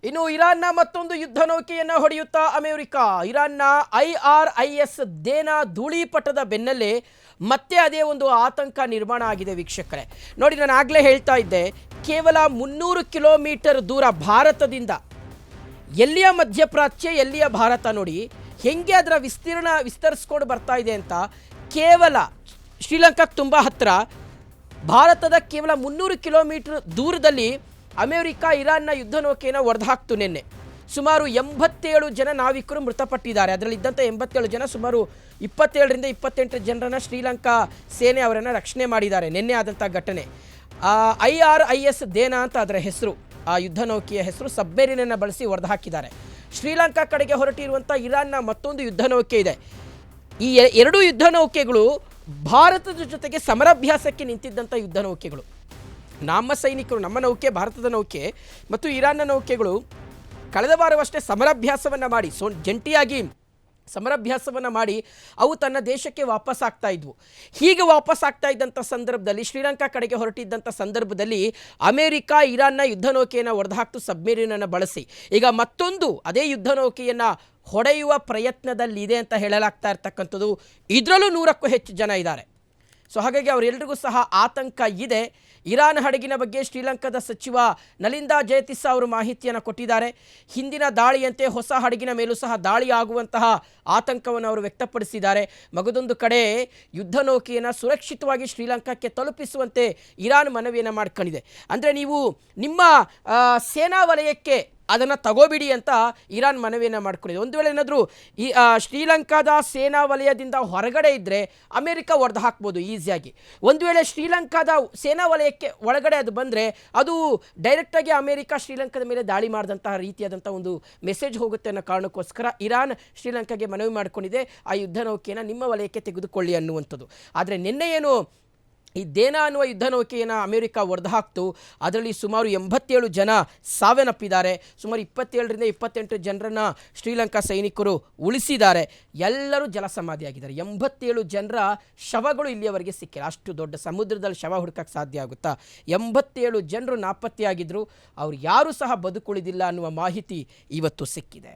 ಇನ್ನು ಇರಾನ್ನ ಮತ್ತೊಂದು ಯುದ್ಧ ನೌಕೆಯನ್ನು ಹೊಡೆಯುತ್ತಾ ಅಮೆರಿಕ. ಇರಾನ್ನ IRIS ದೇನಾ ಧೂಳಿಪಟದ ಬೆನ್ನಲ್ಲೇ ಮತ್ತೆ ಅದೇ ಒಂದು ಆತಂಕ ನಿರ್ಮಾಣ ಆಗಿದೆ ವೀಕ್ಷಕರೇ. ನೋಡಿ, ನಾನು ಆಗಲೇ ಹೇಳ್ತಾ ಇದ್ದೆ, ಕೇವಲ 300 ಕಿಲೋಮೀಟರ್ ದೂರ ಭಾರತದಿಂದ ಎಲ್ಲಿಯ ಮಧ್ಯಪ್ರಾಚ್ಯ, ಎಲ್ಲಿಯ ಭಾರತ ನೋಡಿ ಹೆಂಗೆ ಅದರ ವಿಸ್ತರಿಸ್ಕೊಂಡು ಬರ್ತಾ ಇದೆ ಅಂತ. ಕೇವಲ ಶ್ರೀಲಂಕಾಕ್ಕೆ ತುಂಬ ಹತ್ತಿರ, ಭಾರತದ ಕೇವಲ 300 ಕಿಲೋಮೀಟರ್ ದೂರದಲ್ಲಿ ಅಮೆರಿಕ ಇರಾನ್ನ ಯುದ್ಧ ನೌಕೆಯನ್ನು ಒಡೆದುಹಾಕ್ತು. ನಿನ್ನೆ ಸುಮಾರು 87 ಜನ ನಾವಿಕರು ಮೃತಪಟ್ಟಿದ್ದಾರೆ. ಅದರಲ್ಲಿದ್ದಂಥ 87 ಜನ ಸುಮಾರು 27ರಿಂದ 28 ಜನರನ್ನು ಶ್ರೀಲಂಕಾ ಸೇನೆ ಅವರನ್ನು ರಕ್ಷಣೆ ಮಾಡಿದ್ದಾರೆ. ನಿನ್ನೆ ಆದಂಥ ಘಟನೆ. IRIS ದೇನಾ ಅಂತ ಅದರ ಹೆಸರು, ಆ ಯುದ್ಧ ನೌಕೆಯ ಹೆಸರು. ಸಬ್ಮೆರಿನನ್ನು ಬಳಸಿ ಹೊಡೆದು ಹಾಕಿದ್ದಾರೆ. ಶ್ರೀಲಂಕಾ ಕಡೆಗೆ ಹೊರಟಿರುವಂಥ ಇರಾನ್ನ ಮತ್ತೊಂದು ಯುದ್ಧ ನೌಕೆ ಇದೆ. ಈ ಎರಡೂ ಯುದ್ಧ ನೌಕೆಗಳು ಭಾರತದ ಜೊತೆಗೆ ಸಮರಾಭ್ಯಾಸಕ್ಕೆ ನಿಂತಿದ್ದಂಥ ಯುದ್ಧ ನೌಕೆಗಳು. ನಮ್ಮ ಸೈನಿಕರು, ನಮ್ಮ ನೌಕೆ, ಭಾರತದ ನೌಕೆ ಮತ್ತು ಇರಾನ್ನ ನೌಕೆಗಳು ಕಳೆದ ವಾರವಷ್ಟೇ ಸಮರಾಭ್ಯಾಸವನ್ನು ಮಾಡಿ, ಜಂಟಿಯಾಗಿ ಸಮರಾಭ್ಯಾಸವನ್ನು ಮಾಡಿ ಅವು ತನ್ನ ದೇಶಕ್ಕೆ ವಾಪಸ್ ಆಗ್ತಾ ಇದ್ವು. ಹೀಗೆ ವಾಪಸ್ ಆಗ್ತಾ ಇದ್ದಂಥ ಸಂದರ್ಭದಲ್ಲಿ, ಶ್ರೀಲಂಕಾ ಕಡೆಗೆ ಹೊರಟಿದ್ದಂಥ ಸಂದರ್ಭದಲ್ಲಿ ಅಮೆರಿಕ ಇರಾನ್ನ ಯುದ್ಧ ನೌಕೆಯನ್ನು ಹೊಡೆದುಹಾಕ್ತು ಸಬ್ಮೆರಿನನ್ನು ಬಳಸಿ. ಈಗ ಮತ್ತೊಂದು ಅದೇ ಯುದ್ಧ ನೌಕೆಯನ್ನು ಹೊಡೆಯುವ ಪ್ರಯತ್ನದಲ್ಲಿದೆ ಅಂತ ಹೇಳಲಾಗ್ತಾ ಇರ್ತಕ್ಕಂಥದ್ದು. ಇದರಲ್ಲೂ 100ಕ್ಕೂ ಹೆಚ್ಚು ಜನ ಇದ್ದಾರೆ. ಸೊ ಹಾಗಾಗಿ ಅವರೆಲ್ಲರಿಗೂ ಸಹ ಆತಂಕ ಇದೆ. ಇರಾನ್ ಹಡಗಿನ ಬಗ್ಗೆ ಶ್ರೀಲಂಕಾದ ಸಚಿವ ನಲಿಂದಾ ಜಯತಿಸ ಅವರು ಮಾಹಿತಿಯನ್ನು ಕೊಟ್ಟಿದ್ದಾರೆ. ಹಿಂದಿನ ದಾಳಿಯಂತೆ ಹೊಸ ಹಡಗಿನ ಮೇಲೂ ಸಹ ದಾಳಿ ಆಗುವಂತಹ ಆತಂಕವನ್ನು ಅವರು ವ್ಯಕ್ತಪಡಿಸಿದ್ದಾರೆ. ಮಗದೊಂದು ಕಡೆ ಯುದ್ಧ ನೌಕೆಯನ್ನು ಸುರಕ್ಷಿತವಾಗಿ ಶ್ರೀಲಂಕಾಕ್ಕೆ ತಲುಪಿಸುವಂತೆ ಇರಾನ್ ಮನವಿಯನ್ನು ಮಾಡ್ಕೊಂಡಿದೆ. ಅಂದರೆ ನೀವು ನಿಮ್ಮ ಸೇನಾ ವಲಯಕ್ಕೆ ಅದನ್ನು ತಗೋಬಿಡಿ ಅಂತ ಇರಾನ್ ಮನವಿಯನ್ನು ಮಾಡ್ಕೊಂಡಿದೆ. ಒಂದು ವೇಳೆ ಏನಾದರೂ ಈ ಶ್ರೀಲಂಕಾದ ಸೇನಾ ವಲಯದಿಂದ ಹೊರಗಡೆ ಇದ್ದರೆ ಅಮೆರಿಕ ಹೊಡೆದು ಹಾಕ್ಬೋದು ಈಸಿಯಾಗಿ. ಒಂದು ವೇಳೆ ಶ್ರೀಲಂಕಾದ ಸೇನಾ ವಲಯಕ್ಕೆ ಒಳಗಡೆ ಅದು ಬಂದರೆ ಅದು ಡೈರೆಕ್ಟಾಗಿ ಅಮೆರಿಕ ಶ್ರೀಲಂಕಾದ ಮೇಲೆ ದಾಳಿ ಮಾಡಿದಂತಹ ರೀತಿಯಾದಂಥ ಒಂದು ಮೆಸೇಜ್ ಹೋಗುತ್ತೆ ಅನ್ನೋ ಕಾರಣಕ್ಕೋಸ್ಕರ ಇರಾನ್ ಶ್ರೀಲಂಕಾಗೆ ಮನವಿ ಮಾಡಿಕೊಂಡಿದೆ, ಆ ಯುದ್ಧ ನೌಕೆಯನ್ನು ನಿಮ್ಮ ವಲಯಕ್ಕೆ ತೆಗೆದುಕೊಳ್ಳಿ ಅನ್ನುವಂಥದ್ದು. ಆದರೆ ನಿನ್ನೆ ಏನು ಈ ದೇನಾ ಅನ್ನುವ ಯುದ್ಧ ನೌಕೆಯನ್ನು ಅಮೆರಿಕ ಹೊಡೆದು ಹಾಕ್ತು. ಅದರಲ್ಲಿ ಸುಮಾರು 87 ಜನ ಸಾವನ್ನಪ್ಪಿದ್ದಾರೆ. ಸುಮಾರು 27ರಿಂದ 28 ಜನರನ್ನು ಶ್ರೀಲಂಕಾ ಸೈನಿಕರು ಉಳಿಸಿದ್ದಾರೆ. ಎಲ್ಲರೂ ಜಲಸಮಾಧಿಯಾಗಿದ್ದಾರೆ. 87 ಜನರ ಶವಗಳು ಇಲ್ಲಿಯವರೆಗೆ ಸಿಕ್ಕಿಲ್ಲ. ಅಷ್ಟು ದೊಡ್ಡ ಸಮುದ್ರದಲ್ಲಿ ಶವ ಹುಡುಕಕ್ಕೆ ಸಾಧ್ಯ ಆಗುತ್ತಾ? 87 ಜನರು ನಾಪತ್ತೆಯಾಗಿದ್ದರು. ಅವರು ಯಾರೂ ಸಹ ಬದುಕುಳಿದಿಲ್ಲ ಅನ್ನುವ ಮಾಹಿತಿ ಇವತ್ತು ಸಿಕ್ಕಿದೆ.